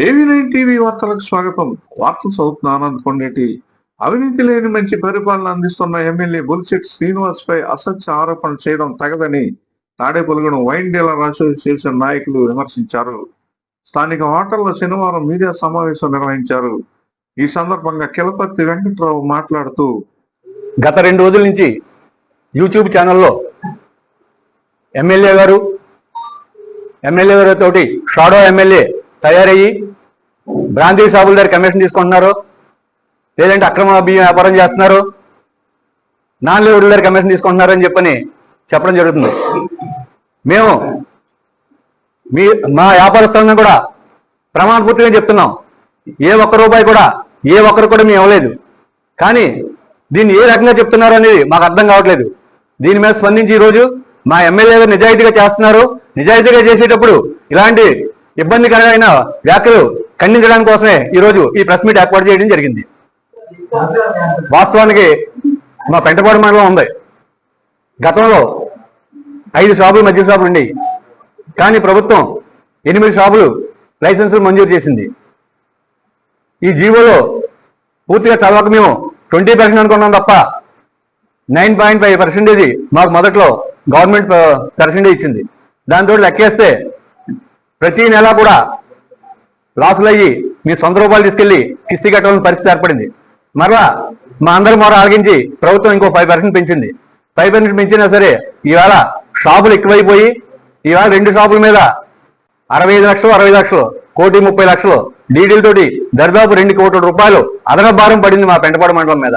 AV9 TV వార్తలకు స్వాగతం. వార్తలు చదువుతున్న ఆనంద్ కొండేటి. అవినీతి లేని మంచి పరిపాలన అందిస్తున్న ఎమ్మెల్యే బొలిశెట్టి శ్రీనివాస్ పై అసత్య ఆరోపణలు చేయడం తగదని తాడేపల్లిగూడెం వైన్ డీలర్ అసోసియేషన్ నాయకులు విమర్శించారు. స్థానిక హోటల్లో శనివారం మీడియా సమావేశం నిర్వహించారు. ఈ సందర్భంగా కిలపర్తి వెంకట్రావు మాట్లాడుతూ, గత 2 రోజుల నుంచి యూట్యూబ్ ఛానల్లో ఎమ్మెల్యే గారితో షాడో ఎమ్మెల్యే తయారయ్యి బ్రాందీ షాపుల దగ్గర కమిషన్ తీసుకుంటున్నారు, లేదంటే అక్రమ బియ్యం వ్యాపారం చేస్తున్నారు, నాన్ లెవెల్ దగ్గర కమిషన్ తీసుకుంటున్నారు అని చెప్పడం జరుగుతుంది. మేము మా వ్యాపారస్తులను కూడా ప్రమాణపూర్తిగా చెప్తున్నాం, ఏ ఒక్క రూపాయి కూడా ఏ ఒక్కరు కూడా మేము ఇవ్వలేదు. కానీ దీన్ని ఏ రకంగా చెప్తున్నారు అనేది మాకు అర్థం కావట్లేదు. దీని మీద స్పందించి ఈరోజు మా ఎమ్మెల్యే గారు నిజాయితీగా చేస్తున్నారు, నిజాయితీగా చేసేటప్పుడు ఇలాంటి ఇబ్బందికరమైన వ్యాఖ్యలు ఖండించడం కోసమే ఈరోజు ఈ ప్రెస్ మీట్ ఏర్పాటు చేయడం జరిగింది. వాస్తవానికి మా పెంటపాడు మండలం ఉంది. గతంలో 5 షాపులు మద్యం షాపులు ఉండేవి. కానీ ప్రభుత్వం 8 షాపులు లైసెన్సులు మంజూరు చేసింది. ఈ జీవోలో పూర్తిగా చదవక మేము 20% అనుకున్నాం తప్ప 9.5% మాకు మొదట్లో గవర్నమెంట్ పర్సెంటేజ్ ఇచ్చింది. దాంతో లెక్కేస్తే ప్రతి నెల కూడా లాసులు అయ్యి మీ సొంత రూపాయలు తీసుకెళ్లి కిస్తీ కట్టాలని పరిస్థితి ఏర్పడింది. మరలా మా అందరి మొర ఆలకించి ప్రభుత్వం ఇంకో 5% పెంచింది. 5% పెంచినా సరే ఈవేళ షాపులు ఎక్కువైపోయి ఈవేళ 2 షాపుల మీద 65 లక్షలు 60 లక్షలు 1,30,00,000 డీడీలతోటి దరిదాపు 2 కోట్ల రూపాయలు అదనపు భారం పడింది మా పెంటపాడు మండలం మీద.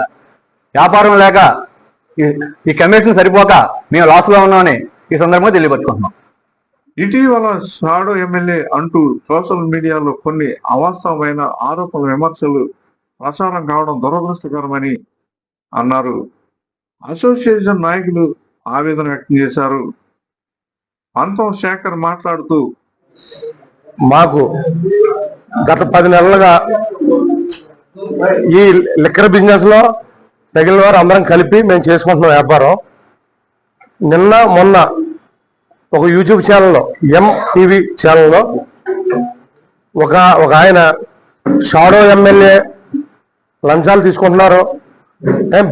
వ్యాపారం లేక ఈ కమిషన్ సరిపోక మేము లాస్లో ఉన్నామని ఈ సందర్భంగా తెలియపరుచుకుంటున్నాం. ఇటీవల షాడో ఎమ్మెల్యే అంటూ సోషల్ మీడియాలో కొన్ని అవాస్తవమైన ఆరోపణలు విమర్శలు ప్రచారం కావడం దురదృష్టకరమని అన్నారు. అసోసియేషన్ నాయకులు ఆవేదన వ్యక్తం చేశారు. పంతం శేఖర్ మాట్లాడుతూ, మాకు గత 10 నెలలుగా ఈ లిక్కర్ బిజినెస్ లో తగిలిన వారు అందరం కలిపి మేము చేసుకుంటున్నాం వ్యాపారం. నిన్న మొన్న ఒక యూట్యూబ్ ఛానల్లో MTV ఛానల్లో ఒక ఆయన షాడో ఎమ్మెల్యే లంచాలు తీసుకుంటున్నారు,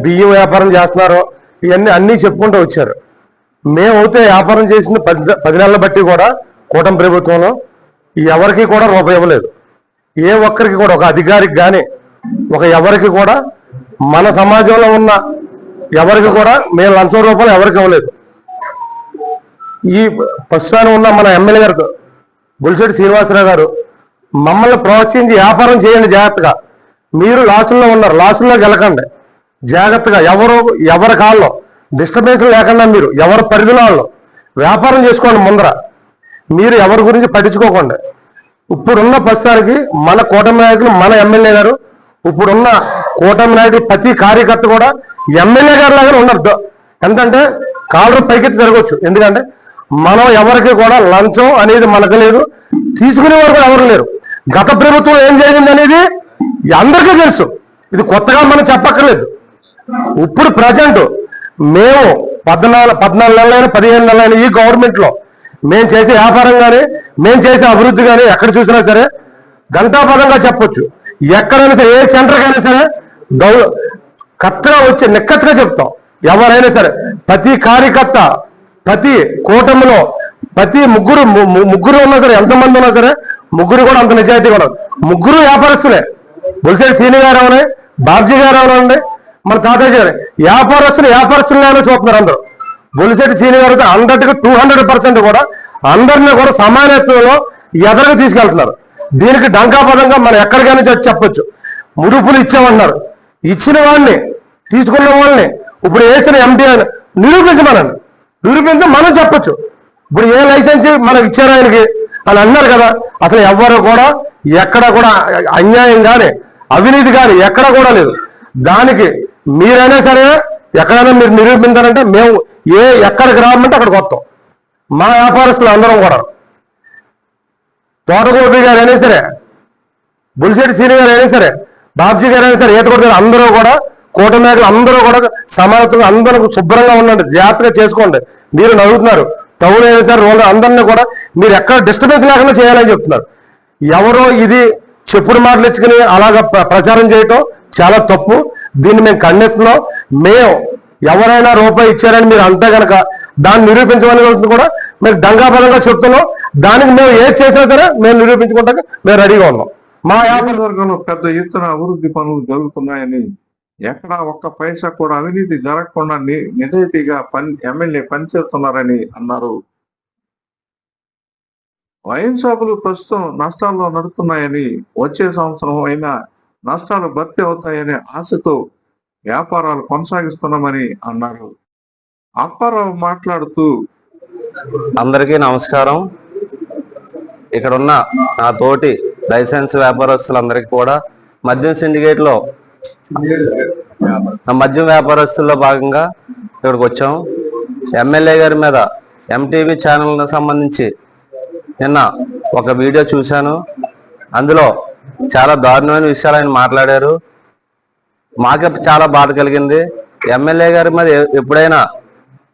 బియ్యం వ్యాపారం చేస్తున్నారు, ఇవన్నీ అన్నీ చెప్పుకుంటూ వచ్చారు. మేమైతే వ్యాపారం చేసిన 10 నెలల బట్టి కూడా కూటమి ప్రభుత్వంలో ఎవరికి కూడా రూపాయి ఇవ్వలేదు. ఏ ఒక్కరికి కూడా, ఒక అధికారికి కానీ ఒక ఎవరికి కూడా, మన సమాజంలో ఉన్న ఎవరికి కూడా మేము లంచం రూపాయలు ఎవరికి ఇవ్వలేదు. ఈ ప్రస్తుతాన్ని ఉన్న మన ఎమ్మెల్యే గారు బొలిశెట్టి శ్రీనివాసరావు గారు మమ్మల్ని ప్రోత్సహించి వ్యాపారం చేయండి, జాగ్రత్తగా మీరు లాసుల్లో ఉన్నారు, లాసుల్లోకి వెళ్ళకండి, జాగ్రత్తగా ఎవరి కాల్లో డిస్టర్బెన్స్ లేకుండా మీరు ఎవరి పరిధిలో వ్యాపారం చేసుకోండి. ముందర మీరు ఎవరి గురించి పట్టించుకోకండి. ఇప్పుడున్న ప్రస్తుతానికి మన కూటమి నాయకులు, మన ఎమ్మెల్యే గారు, ఇప్పుడున్న కూటమి నాయకులు ప్రతి కార్యకర్త కూడా ఎమ్మెల్యే గారు లాగానే ఉన్నారు. ఎందుకంటే కాలరు పైకెత్తి జరగవచ్చు. ఎందుకంటే మనం ఎవరికి కూడా లంచం అనేది మనకు లేదు, తీసుకునేవారు కూడా ఎవరు లేరు. గత ప్రభుత్వం ఏం జరిగింది అనేది అందరికీ తెలుసు, ఇది కొత్తగా మనం చెప్పక్కర్లేదు. ఇప్పుడు ప్రజెంట్ మేము 14 నెలలైనా 15 నెలలైనా ఈ గవర్నమెంట్లో మేము చేసే వ్యాపారం కానీ మేము చేసే అభివృద్ధి కానీ ఎక్కడ చూసినా సరే గంటాపదంగా చెప్పొచ్చు. ఎక్కడైనా సరే ఏ సెంటర్కైనా సరే కరెక్ట్గా వచ్చి నిక్కచ్చిగా చెప్తాం. ఎవరైనా సరే ప్రతి కార్యకర్త, ప్రతి కూటమిలో ప్రతి ముగ్గురు ఉన్నా సరే, ఎంతమంది ఉన్నా సరే ముగ్గురు కూడా అంత నిజాయితీగా ఉన్నారు. ముగ్గురు వ్యాపారస్తులే. బొలిశెట్టి శ్రీని గారు అవనండి, బాబ్జీ గారు అవనండి, మన తాతయ్య గారు వ్యాపారస్తులనే చూస్తున్నారు అందరూ. బొలిశెట్టి శ్రీని గారు 100కి 200% కూడా అందరినీ కూడా సమానత్వంలో ఎదరికి తీసుకెళ్తున్నారు. దీనికి డంకాపదంగా మనం ఎక్కడికైనా చెప్పొచ్చు. ముడుపులు ఇచ్చామన్నారు, ఇచ్చిన వాళ్ళని తీసుకున్న వాళ్ళని ఇప్పుడు వేసిన MD అని నిరూపించి మనం చెప్పొచ్చు. ఇప్పుడు ఏ లైసెన్స్ మనకు ఇచ్చారు ఆయనకి అని అన్నారు కదా. అసలు ఎవరు కూడా ఎక్కడ కూడా అన్యాయం కానీ అవినీతి కానీ ఎక్కడ కూడా లేదు. దానికి మీరైనా సరే ఎక్కడైనా మీరు నిరూపించాలంటే మేము ఎక్కడికి రామంటే అక్కడికి వస్తాం. మా వ్యాపారస్తులు అందరం కూడా, తోటగోపి గారు అయినా సరే, బొలిశెట్టి శ్రీని గారు అయినా సరే, బాబ్జీ గారు అయినా సరే, ఈత కొడుతారు అందరూ కూడా, కూటమి నాయకులు అందరూ కూడా సమానత్వంగా అందరూ శుభ్రంగా ఉండండి, జాగ్రత్తగా చేసుకోండి. మీరు నవ్వుతున్నారు, టౌన్ అయినా సరే రోడ్డు అందరినీ కూడా మీరు ఎక్కడ డిస్టర్బెన్స్ లేకుండా చేయాలని చెప్తున్నారు. ఎవరో ఇది చెప్పుడు మాటలు ఇచ్చుకుని అలాగ ప్రచారం చేయటం చాలా తప్పు. దీన్ని మేము ఖండిస్తున్నాం. మేము ఎవరైనా రూపాయి ఇచ్చారని మీరు అంతా కనుక దాన్ని నిరూపించమని కూడా మేము దంగాపదంగా చెప్తున్నాం. దానికి మేము ఏది చేసినా సరే మేము నిరూపించుకుంటాక మేము రెడీగా ఉన్నాం. మా వర్గంలో పెద్ద ఎత్తున అభివృద్ధి పనులు జరుగుతున్నాయని, ఎక్కడా ఒక్క పైసా కూడా అవినీతి జరగకుండా నిజాయితీగా ఎమ్మెల్యే పనిచేస్తున్నారని అన్నారు. వైన్ షాపులు ప్రస్తుతం నష్టాల్లో నడుస్తున్నాయని, వచ్చే సంవత్సరం అయినా నష్టాలు భర్తీ అవుతాయనే ఆశతో వ్యాపారాలు కొనసాగిస్తున్నామని అన్నారు. అప్పారావు మాట్లాడుతూ, అందరికీ నమస్కారం. ఇక్కడ ఉన్న నా తోటి లైసెన్స్ వ్యాపారస్తులందరికీ కూడా మద్యం సిండికేట్ లో మద్యం వ్యాపారస్తుల్లో భాగంగా ఇక్కడికి వచ్చాం. ఎమ్మెల్యే గారి మీద ఎంటీవీ ఛానల్ సంబంధించి నిన్న ఒక వీడియో చూశాను. అందులో చాలా దారుణమైన విషయాలు ఆయన మాట్లాడారు. మాకే చాలా బాధ కలిగింది. ఎమ్మెల్యే గారి మీద ఎప్పుడైనా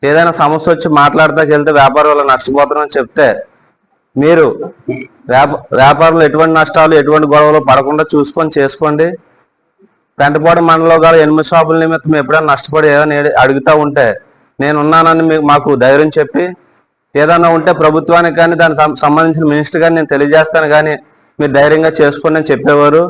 ఏదైనా సమస్య వచ్చి మాట్లాడతాకి వెళ్తే వ్యాపారం వల్ల నష్టపోతామని చెప్తే, మీరు వ్యాపారంలో ఎటువంటి నష్టాలు ఎటువంటి గొడవలు పడకుండా చూసుకొని చేసుకోండి. పెంటపాడు మండలంలో గల 8 షాపుల నిమిత్తం ఎప్పుడైనా నష్టపడి ఏదైనా అడుగుతూ ఉంటే నేనున్నానని మాకు ధైర్యం చెప్పి, ఏదైనా ఉంటే ప్రభుత్వానికి కానీ దానికి సంబంధించిన మినిస్టర్ కానీ నేను తెలియజేస్తాను కానీ మీరు ధైర్యంగా చేసుకోండి అని చెప్పేవారు.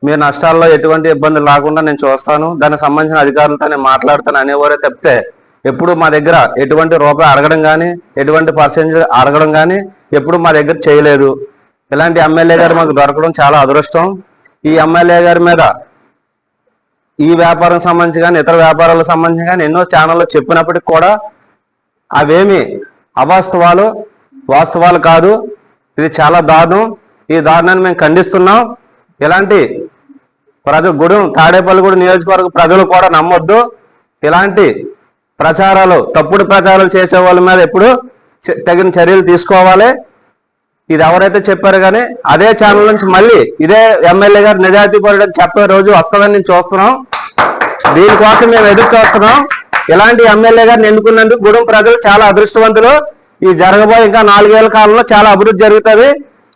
మీరు నష్టాల్లో ఎటువంటి ఇబ్బందులు రాకుండా నేను చూస్తాను, దానికి సంబంధించిన అధికారులతో నేను మాట్లాడతాను అనేవారే తప్పితే ఎప్పుడు మా దగ్గర ఎటువంటి రూపాయి అడగడం కానీ ఎటువంటి పర్సెంటేజ్ అడగడం కానీ ఎప్పుడు మా దగ్గర చేయలేదు. ఇలాంటి ఎమ్మెల్యే గారు మాకు దొరకడం చాలా అదృష్టం. ఈ ఎమ్మెల్యే గారి మీద ఈ వ్యాపారం సంబంధించి కానీ ఇతర వ్యాపారాలకు సంబంధించి కానీ ఎన్నో ఛానల్లో చెప్పినప్పటికి కూడా అవేమి వాస్తవాలు కాదు. ఇది చాలా దారుణం. ఈ దారుణాన్ని మేము ఖండిస్తున్నాం. ఇలాంటి గూడెం తాడేపల్లిగూడెం నియోజకవర్గ ప్రజలు కూడా నమ్మొద్దు. ఇలాంటి ప్రచారాలు, తప్పుడు ప్రచారాలు చేసే వాళ్ళ మీద ఎప్పుడు తగిన చర్యలు తీసుకోవాలి. ఇది ఎవరైతే చెప్పారో కానీ అదే ఛానల్ నుంచి మళ్ళీ ఇదే ఎమ్మెల్యే గారు నిజాయితీ పరుడని చెప్పే రోజు వస్తుందని నేను చూస్తున్నాం. దీనికోసం మేము ఎదురు చూస్తున్నాం. ఇలాంటి ఎమ్మెల్యే గారిని ఎన్నుకున్నందుకు గూడెం ప్రజలు చాలా అదృష్టవంతులు. ఈ జరగబోయే ఇంకా 4 ఏళ్ల కాలంలో చాలా అభివృద్ధి జరుగుతుంది.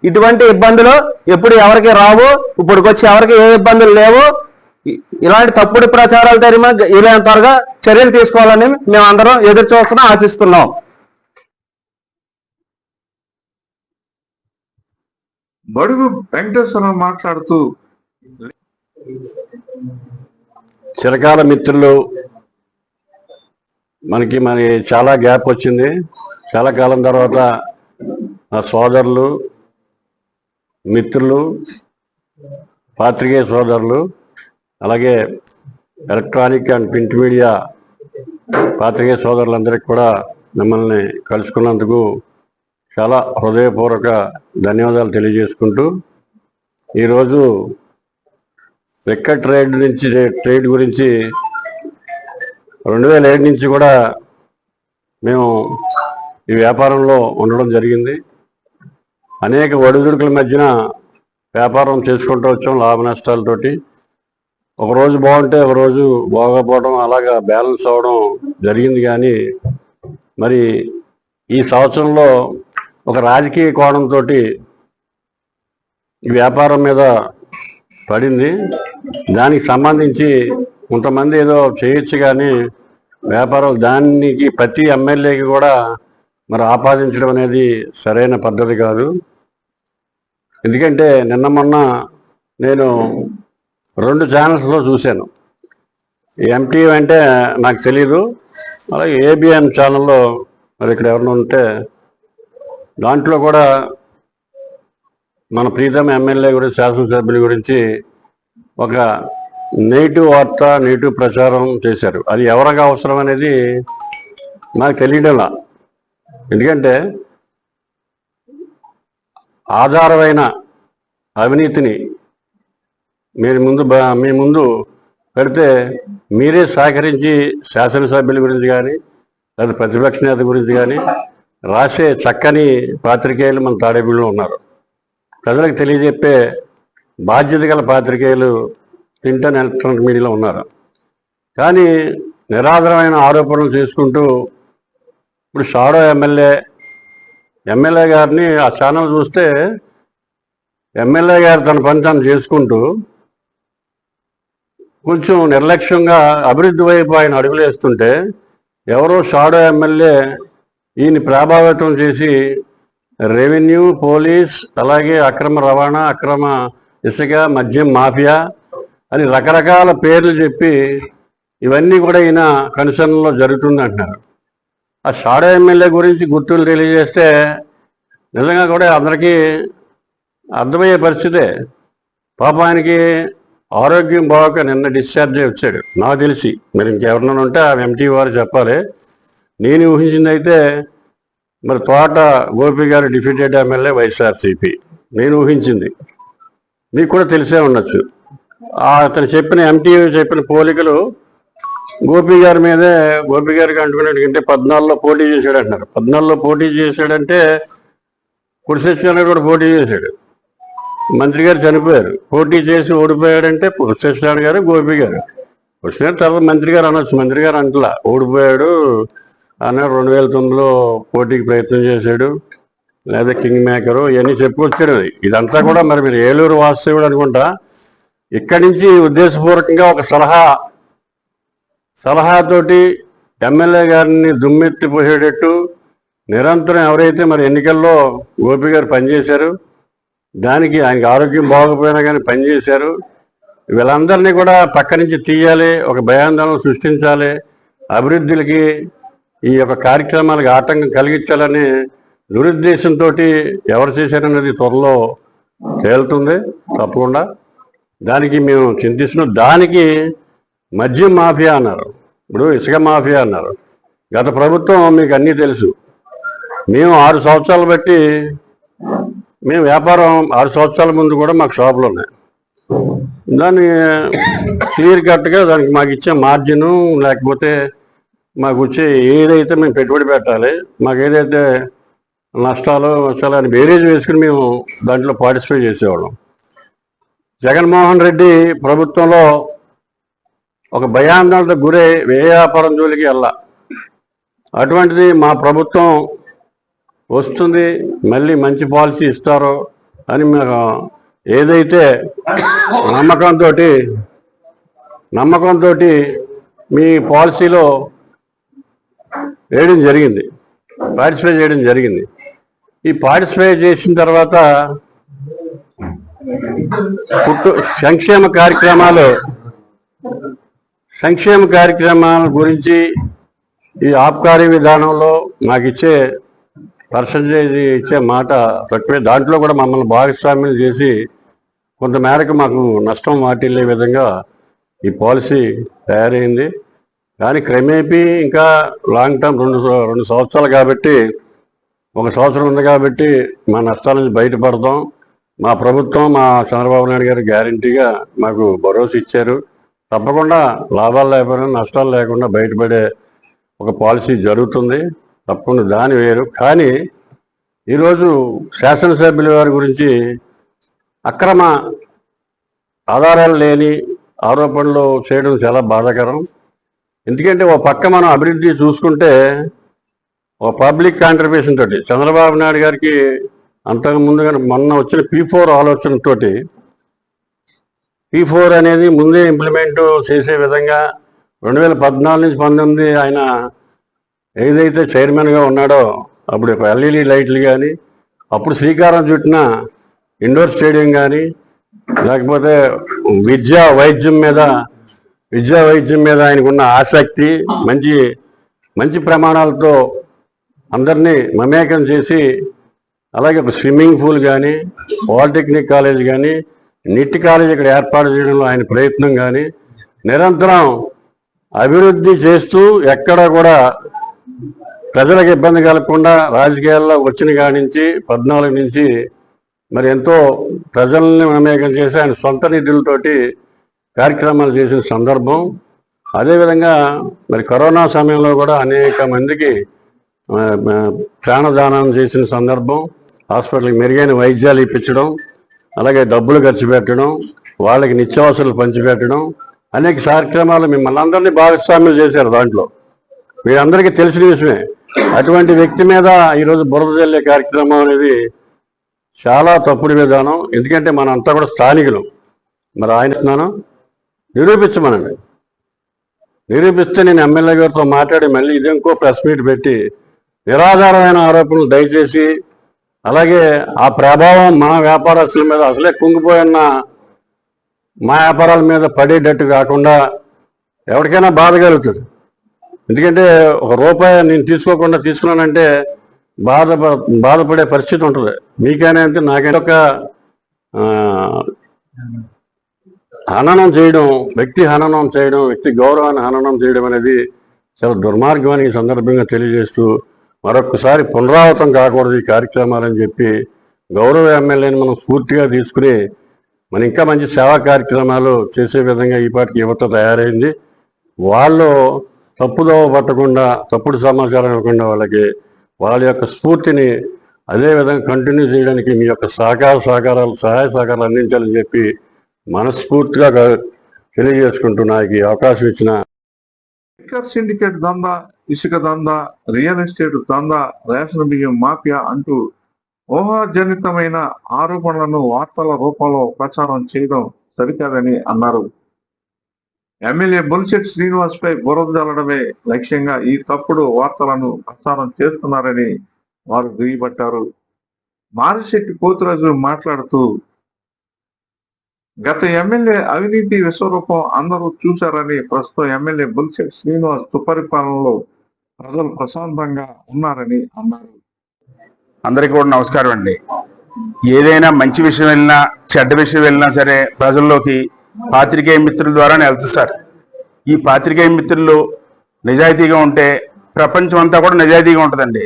ఇటువంటి ఇబ్బందులు ఎప్పుడు ఎవరికి రావు. ఇప్పుడుకొచ్చి ఎవరికి ఏ ఇబ్బందులు లేవు. ఇలాంటి తప్పుడు ప్రచారాలు జరిగిన ఇలా త్వరగా చర్యలు తీసుకోవాలని మేము అందరం ఎదురు చూస్తున్నాం, ఆశిస్తున్నాం. బడుగు వెంకటేశ్వరరావు మాట్లాడుతూ, చిరకాల మిత్రులు మనకి చాలా గ్యాప్ వచ్చింది. చాలా కాలం తర్వాత నా సోదరులు, మిత్రులు, పాత్రికేయ సోదరులు, అలాగే ఎలక్ట్రానిక్ అండ్ ప్రింట్ మీడియా పాత్రికేయ సోదరులందరికీ కూడా మిమ్మల్ని కలుసుకున్నందుకు చాలా హృదయపూర్వక ధన్యవాదాలు తెలియజేసుకుంటూ, ఈరోజు లిక్కర్ ట్రేడ్ గురించి 2007 నుంచి కూడా మేము ఈ వ్యాపారంలో ఉండడం జరిగింది. అనేక ఒడిదుడుకుల మధ్యన వ్యాపారం చేసుకుంటూ వచ్చాం లాభ నష్టాలతోటి. ఒకరోజు బాగుంటే ఒకరోజు బాగోపోవడం, అలాగా బ్యాలెన్స్ అవ్వడం జరిగింది. కానీ మరి ఈ సంవత్సరంలో ఒక రాజకీయ కోణంతో ఈ వ్యాపారం మీద పడింది. దానికి సంబంధించి కొంతమంది ఏదో చేయొచ్చు కానీ వ్యాపారం దానికి ప్రతి ఎమ్మెల్యేకి కూడా మరి ఆపాదించడం అనేది సరైన పద్ధతి కాదు. ఎందుకంటే నిన్న మొన్న నేను 2 ఛానల్స్లో చూశాను. ఎంటీవీ అంటే నాకు తెలీదు, అలాగే ఏబిఎన్ ఛానల్లో మరి ఇక్కడ ఎవరైనా ఉంటే దాంట్లో కూడా మన ప్రీతమ ఎమ్మెల్యే గురించి, శాసనసభ్యుల గురించి ఒక నెగిటివ్ వార్త, నెగిటివ్ ప్రచారం చేశారు. అది ఎవరికి అవసరం అనేది నాకు తెలియడంలా. ఎందుకంటే ఆధారమైన అవినీతిని మీ ముందు పెడితే మీరే సహకరించి శాసనసభ్యుల గురించి కానీ లేదా ప్రతిపక్ష నేత గురించి కానీ రాసే చక్కని పాత్రికేయులు మన తాడేపల్లిలో ఉన్నారు. ప్రజలకు తెలియజెప్పే బాధ్యత గల పాత్రికేయులు ప్రింట్ అండ్ ఎలక్ట్రానిక్ మీడియాలో ఉన్నారు. కానీ నిరాధారమైన ఆరోపణలు చేసుకుంటూ ఇప్పుడు షాడో ఎమ్మెల్యే గారిని ఆ ఛానల్ చూస్తే ఎమ్మెల్యే గారు తన పని తాను చేసుకుంటూ కొంచెం నిర్లక్ష్యంగా అభివృద్ధి వైపు ఆయన అడుగులు వేస్తుంటే ఎవరో షాడో ఎమ్మెల్యే ఈయన ప్రభావితం చేసి రెవెన్యూ, పోలీస్, అలాగే అక్రమ రవాణా, అక్రమ ఇసుక, మద్యం మాఫియా అని రకరకాల పేర్లు చెప్పి ఇవన్నీ కూడా ఈయన కన్సర్న్లో జరుగుతుంది అంటున్నారు. ఆ షాడో ఎమ్మెల్యే గురించి గుర్తులు తెలియజేస్తే నిజంగా కూడా అందరికీ అర్థమయ్యే పరిస్థితే. పాప ఆయనకి ఆరోగ్యం బాగోక నిన్న డిశ్చార్జ్ అయి వచ్చాడు నాకు తెలిసి. మరి ఇంకెవరినైనా ఉంటే ఆ ఎంటీ వారు చెప్పాలి. నేను ఊహించింది అయితే మరి తోట గోపి గారు డిప్యూటెడ్ ఎమ్మెల్యే వైఎస్ఆర్సీపీ నేను ఊహించింది. మీకు కూడా తెలిసే ఉండొచ్చు. అతను చెప్పిన ఎంటీ చెప్పిన పోలికలు గోపి గారి మీదే, గోపి గారికి అంటుకున్నట్టుకంటే 14లో పోటీ చేశాడు అంటున్నారు. 14లో పోటీ చేశాడంటే పురుషేశ్వర కూడా పోటీ చేశాడు. మంత్రి గారు చనిపోయారు, పోటీ చేసి ఓడిపోయాడంటే పురుషేశ్వర గారు, గోపి గారు. పురుషేశ్వర తర్వాత మంత్రి గారు అనొచ్చు, మంత్రి గారు అంటలా ఓడిపోయాడు అన్నాడు. 2009లో పోటీకి ప్రయత్నం చేశాడు, లేదా కింగ్ మేకరు ఇవన్నీ చెప్పుకొచ్చాడు. ఇదంతా కూడా మరి మీరు ఏలూరు వాస్తవుడు అనుకుంటా. ఇక్కడి నుంచి ఉద్దేశపూర్వకంగా ఒక సలహాతోటి ఎమ్మెల్యే గారిని దుమ్మెత్తిపోయేటట్టు నిరంతరం ఎవరైతే మరి ఎన్నికల్లో గోపి గారు పనిచేశారు, దానికి ఆయనకి ఆరోగ్యం బాగోపోయినా కానీ పనిచేశారు, వీళ్ళందరినీ కూడా పక్క నుంచి తీయాలి, ఒక భయాందోళన సృష్టించాలి, అభివృద్ధికి ఈ యొక్క కార్యక్రమాలకు ఆటంకం కలిగించాలని దురుద్దేశంతో ఎవరు చేశారన్నది త్వరలో తేలుతుంది తప్పకుండా. దానికి మేము చింతిస్తున్నాం. దానికి మద్యం మాఫియా అన్నారు, ఇప్పుడు ఇసుక మాఫియా అన్నారు. గత ప్రభుత్వం మీకు అన్నీ తెలుసు. మేము 6 సంవత్సరాలు బట్టి మేము వ్యాపారం 6 సంవత్సరాల ముందు కూడా మాకు షాపులు ఉన్నాయి. దాన్ని క్లియర్ కట్గా దానికి మాకు ఇచ్చే మార్జిను, లేకపోతే మాకు వచ్చే ఏదైతే మేము పెట్టుబడి పెట్టాలి, మాకు ఏదైతే నష్టాలు వచ్చాలో అని బేరేజ్ వేసుకుని మేము దాంట్లో పార్టిసిపేట్ చేసేవాళ్ళం. జగన్మోహన్ రెడ్డి ప్రభుత్వంలో ఒక భయాందోళనకు గురై వ్యాపారం జోలికి వెళ్ళా. అటువంటిది మా ప్రభుత్వం వస్తుంది, మళ్ళీ మంచి పాలసీ ఇస్తారో అని మేము ఏదైతే నమ్మకంతో మీ పాలసీలో వేయడం జరిగింది, పార్టిసిపేట్ చేయడం జరిగింది. ఈ పార్టిసిపేట్ చేసిన తర్వాత సంక్షేమ కార్యక్రమాల గురించి ఈ ఆబ్కారీ విధానంలో మాకు ఇచ్చే పర్సంటేజ్ ఇచ్చే మాట తక్కువే. దాంట్లో కూడా మమ్మల్ని భాగస్వామ్యం చేసి కొంతమేరకు మాకు నష్టం వాటిల్లే విధంగా ఈ పాలసీ తయారైంది. కానీ క్రమేపీ ఇంకా లాంగ్ టర్మ్ 2 సంవత్సరాలు కాబట్టి, 1 సంవత్సరం ఉంది కాబట్టి మా నష్టాల నుంచి బయటపడతాం. మా ప్రభుత్వం, మా చంద్రబాబు నాయుడు గారు గ్యారంటీగా మాకు భరోసా ఇచ్చారు. తప్పకుండా లాభాలు లేకపోయినా నష్టాలు లేకుండా బయటపడే ఒక పాలసీ జరుగుతుంది. తప్పకుండా దాని వేరు. కానీ ఈరోజు శాసనసభ్యుల వారి గురించి అక్రమ ఆధారాలు లేని ఆరోపణలు చేయడం చాలా బాధాకరం. ఎందుకంటే ఓ పక్క మనం అభివృద్ధి చూసుకుంటే ఓ పబ్లిక్ కాంట్రిబ్యూషన్ తోటి చంద్రబాబు నాయుడు గారికి అంతకుముందుగా మొన్న వచ్చిన P4 ఆలోచనతోటి P4 అనేది ముందే ఇంప్లిమెంట్ చేసే విధంగా 2014 నుంచి 19 ఆయన ఏదైతే చైర్మన్గా ఉన్నాడో అప్పుడు LED లైట్లు కానీ, అప్పుడు శ్రీకారం చుట్టిన ఇండోర్ స్టేడియం కానీ, లేకపోతే విద్యా వైద్యం మీద ఆయనకున్న ఆసక్తి, మంచి ప్రమాణాలతో అందరినీ మమేకం చేసి, అలాగే ఒక స్విమ్మింగ్ పూల్ కానీ, పాలిటెక్నిక్ కాలేజ్ కానీ, నిట్ కాలేజ్ ఇక్కడ ఏర్పాటు చేయడంలో ఆయన ప్రయత్నం కానీ, నిరంతరం అభివృద్ధి చేస్తూ ఎక్కడ కూడా ప్రజలకు ఇబ్బంది కలగకుండా రాజకీయాల్లో వచ్చిన కాడి నుంచి 14 నుంచి మరి ఎంతో ప్రజల్ని మమేకం చేసి ఆయన సొంత నిధులతోటి కార్యక్రమాలు చేసిన సందర్భం. అదేవిధంగా మరి కరోనా సమయంలో కూడా అనేక మందికి ప్రాణదానం చేసిన సందర్భం. హాస్పిటల్కి మెరుగైన వైద్యాలు ఇప్పించడం, అలాగే డబ్బులు ఖర్చు పెట్టడం, వాళ్ళకి నిత్యావసరాలు పంచిపెట్టడం, అనేక కార్యక్రమాలు మిమ్మల్ని అందరినీ భాగస్వామ్యం చేశారు. దాంట్లో మీరందరికీ తెలిసిన విషయమే. అటువంటి వ్యక్తి మీద ఈరోజు బురద జల్లే కార్యక్రమం అనేది చాలా తప్పుడు విధానం. ఎందుకంటే మనంతా కూడా స్థానికులు. మరి ఆయన ఇస్తున్నాను నిరూపించమనండి. నిరూపిస్తే నేను ఎమ్మెల్యే గారితో మాట్లాడి మళ్ళీ ఇది ఇంకో ప్రెస్ మీట్ పెట్టి నిరాధారమైన ఆరోపణలు దయచేసి, అలాగే ఆ ప్రభావం మన వ్యాపారస్తుల మీద అసలే కుంగిపోయిన మా వ్యాపారాల మీద పడేటట్టు కాకుండా ఎవరికైనా బాధ కలుగుతుంది. ఎందుకంటే ఒక రూపాయి నేను తీసుకోకుండా తీసుకున్నానంటే బాధపడే పరిస్థితి ఉంటుంది. మీకైనా అంటే నాకైనా ఒక హననం చేయడం, వ్యక్తి హననం చేయడం, వ్యక్తి గౌరవాన్ని హననం చేయడం అనేది చాలా దుర్మార్గం అని ఈ సందర్భంగా తెలియజేస్తూ, మరొకసారి పునరావృతం కాకూడదు ఈ కార్యక్రమాలని చెప్పి గౌరవ ఎమ్మెల్యేని మనం పూర్తిగా తీసుకుని మనం ఇంకా మంచి సేవా కార్యక్రమాలు చేసే విధంగా ఈ పాటికి యువత తయారైంది. వాళ్ళు తప్పుదోవ పట్టకుండా, తప్పుడు సమాచారం ఇవ్వకుండా వాళ్ళ యొక్క స్ఫూర్తిని అదే విధంగా కంటిన్యూ చేయడానికి మీ యొక్క సహాయ సహకారాలు అందించాలని చెప్పి మనస్ఫూర్తిగా తెలియజేసుకుంటూ నాకు ఈ అవకాశం ఇచ్చిన లిక్కర్ సిండికేట్ దందా, ఇసుక దందా, రియల్ ఎస్టేట్ దందా, రేషన్ బియ్యం మాఫియా అంటూ ఊహాజనితమైన ఆరోపణలను వార్తల రూపంలో ప్రచారం చేయడం సరికాదని అన్నారు. ఎమ్మెల్యే బొలిశెట్టి శ్రీనివాస్ పై బురద జల్లడమే లక్ష్యంగా ఈ తప్పుడు వార్తలను ప్రచారం చేస్తున్నారని వారు దుయ్యబట్టారు. మారిశెట్టి పోతురాజు మాట్లాడుతూ, గత ఎమ్మెల్యే అవినీతి విశ్వరూపం అందరూ చూశారని, ప్రస్తుతం ఎమ్మెల్యే బొలిశెట్టి శ్రీనివాస్ సుపరిపాలనలో ప్రజలు ప్రశాంతంగా ఉన్నారని అన్నారు. అందరికీ కూడా నమస్కారం అండి. ఏదైనా మంచి విషయం వెళ్ళినా చెడ్డ విషయం వెళ్ళినా సరే ప్రజల్లోకి పాత్రికేయ మిత్రుల ద్వారానే వెళ్తుంది సార్. ఈ పాత్రికేయ మిత్రులు నిజాయితీగా ఉంటే ప్రపంచం అంతా కూడా నిజాయితీగా ఉంటుందండి.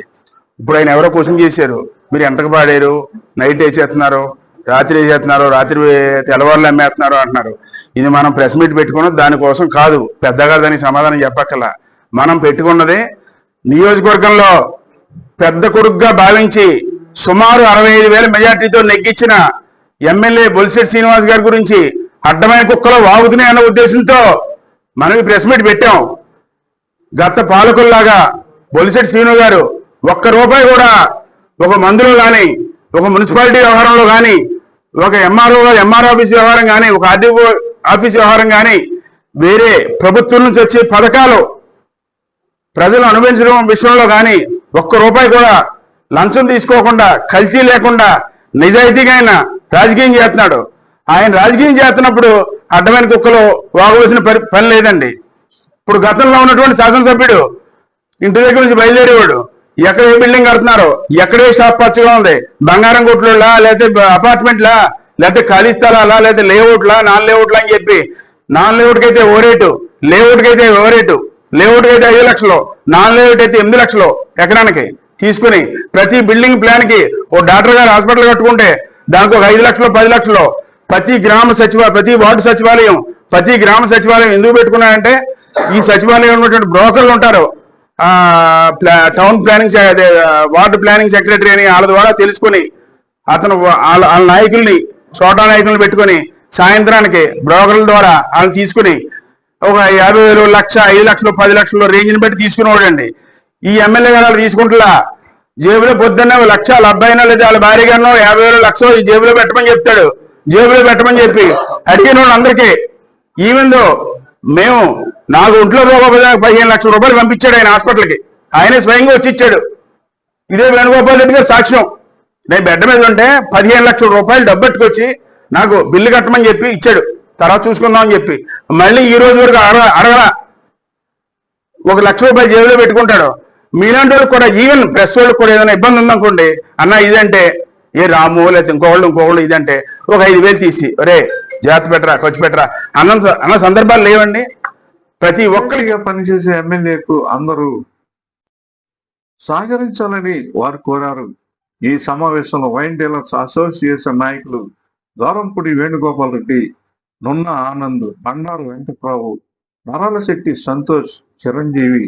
ఇప్పుడు ఆయన ఎవరో క్వశ్చన్ చేశారు, మీరు ఎంతకు పాడారు, నైట్ వేసేస్తున్నారు, రాత్రి వేసేస్తున్నారు, రాత్రి తెల్లవారులు అమ్మేస్తున్నారు అంటున్నారు. ఇది మనం ప్రెస్ మీట్ పెట్టుకున్నది దానికోసం కాదు, పెద్దగా దానికి సమాధానం చెప్పక్కల. మనం పెట్టుకున్నదే నియోజకవర్గంలో పెద్ద కొడుకుగా భావించి సుమారు 65,000 మెజార్టీతో నెగ్గించిన ఎమ్మెల్యే బొలిశెట్టి శ్రీనివాస్ గారి గురించి అడ్డమైన కుక్కలో వాగుతున్నాయి అన్న ఉద్దేశంతో మనం ప్రెస్ మీట్ పెట్టాం. గత పాలకుల్లాగా బొలిశెట్టి శ్రీను గారు ఒక్క రూపాయి కూడా ఒక మందులో కానీ, ఒక మున్సిపాలిటీ వ్యవహారంలో కానీ, ఒక ఎంఆర్ఓ ఆఫీస్ వ్యవహారం కానీ, ఒక ఆర్డీఓ ఆఫీస్ వ్యవహారం కానీ, వేరే ప్రభుత్వం నుంచి వచ్చే పథకాలు ప్రజలు అనుభవించడం విషయంలో కానీ ఒక్క రూపాయి కూడా లంచం తీసుకోకుండా, కల్తీ లేకుండా నిజాయితీగా ఆయన రాజకీయం చేస్తున్నాడు. ఆయన రాజకీయం చేస్తున్నప్పుడు అడ్డమైన కుక్కలో వాగవలసిన పని లేదండి. ఇప్పుడు గతంలో ఉన్నటువంటి శాసనసభ్యుడు ఇంటి దగ్గర నుంచి బయలుదేరేవాడు, ఎక్కడ ఏ బిల్డింగ్ కడుతున్నారో, ఎక్కడే షాప్ పచ్చగా ఉంది, బంగారం కొట్లులా, లేకపోతే అపార్ట్మెంట్లా, లేకపోతే ఖాళీ స్థలాలా, లేకపోతే లేఅవుట్లా, నాన్ లేఅవుట్లా అని చెప్పి, నాన్ లేఅవుట్కి అయితే ఓ రేటు, లేఅవుట్కి అయితే ఓ రేటు, లేఅవుట్కి అయితే 5 లక్షలు, నాన్ లేఅవుట్ అయితే 8 లక్షలు ఎకరానికి తీసుకుని ప్రతి బిల్డింగ్ ప్లాన్ కి ఓ డాక్టర్ గారు హాస్పిటల్ కట్టుకుంటే దానికి ఒక 5 లక్షలు 10 లక్షలు ప్రతి వార్డు సచివాలయం, ప్రతి గ్రామ సచివాలయం ఎందుకు పెట్టుకున్నారంటే ఈ సచివాలయం ఉన్నటువంటి బ్రోకర్లు ఉంటారు, town planning ward planning secretary అని వాళ్ళ ద్వారా తెలుసుకుని అతను వాళ్ళ నాయకుల్ని, చోటా నాయకుల్ని పెట్టుకుని సాయంత్రానికి బ్రోకర్ల ద్వారా వాళ్ళని తీసుకుని ఒక 50,000, 1,00,000, 5 లక్షలు 10 లక్షలు రేంజ్ని బట్టి తీసుకునేవాడండి. ఈ ఎమ్మెల్యే గారు తీసుకుంటున్నా జేబులో పొద్దున్న 1,00,000 అబ్బాయినా లేదా వాళ్ళ భార్య గారినో 50,000, 1,00,000 ఈ జేబులో పెట్టమని చెప్తాడు. జేబులో పెట్టమని చెప్పి అడిగిన వాళ్ళందరికీ ఈవెందో మేము నాకు ఒంట్లో పోకపోతే 15 లక్షల రూపాయలు పంపించాడు ఆయన హాస్పిటల్కి. ఆయనే స్వయంగా వచ్చి ఇచ్చాడు. ఇదే వేణుగోపాల్ రెడ్డి గారు సాక్ష్యం. నేను బెడ్ మీద ఉంటే 15 లక్షల రూపాయలు డబ్బు పెట్టుకొచ్చి నాకు బిల్లు కట్టమని చెప్పి ఇచ్చాడు. తర్వాత చూసుకుందాం అని చెప్పి మళ్ళీ ఈ రోజు వరకు అడగలా. 1,00,000 రూపాయలు జేబులో పెట్టుకుంటాడు. మీలాంటి వాళ్ళకి కూడా, ఈవెన్ ప్రెస్ వాళ్ళకి కూడా ఏదైనా ఇబ్బంది ఉందనుకోండి, అన్న ఇదంటే ఏ రాము లేకపోతే ఇంకోళ్ళు ఇదంటే ఒక 5,000 తీసి ఒరే జాగ్రత్త పెట్టరా, ఖర్చు పెట్టరా అన్న సందర్భాలు లేవండి. ప్రతి ఒక్కరిగా పనిచేసే ఎమ్మెల్యేకు అందరూ సహకరించాలని వారు కోరారు. ఈ సమావేశంలో వైన్ డీలర్స్ అసోసియేషన్ నాయకులు ద్వారంపూడి వేణుగోపాల్ రెడ్డి, నున్న ఆనంద్, బండారు వెంకట్రావు, నరాలశెట్టి సంతోష్, చిరంజీవి,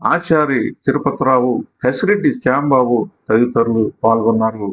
ఆచారి తిరుపతిరావు, కసిరెడ్డి శ్యాంబాబు తదితరులు పాల్గొన్నారు.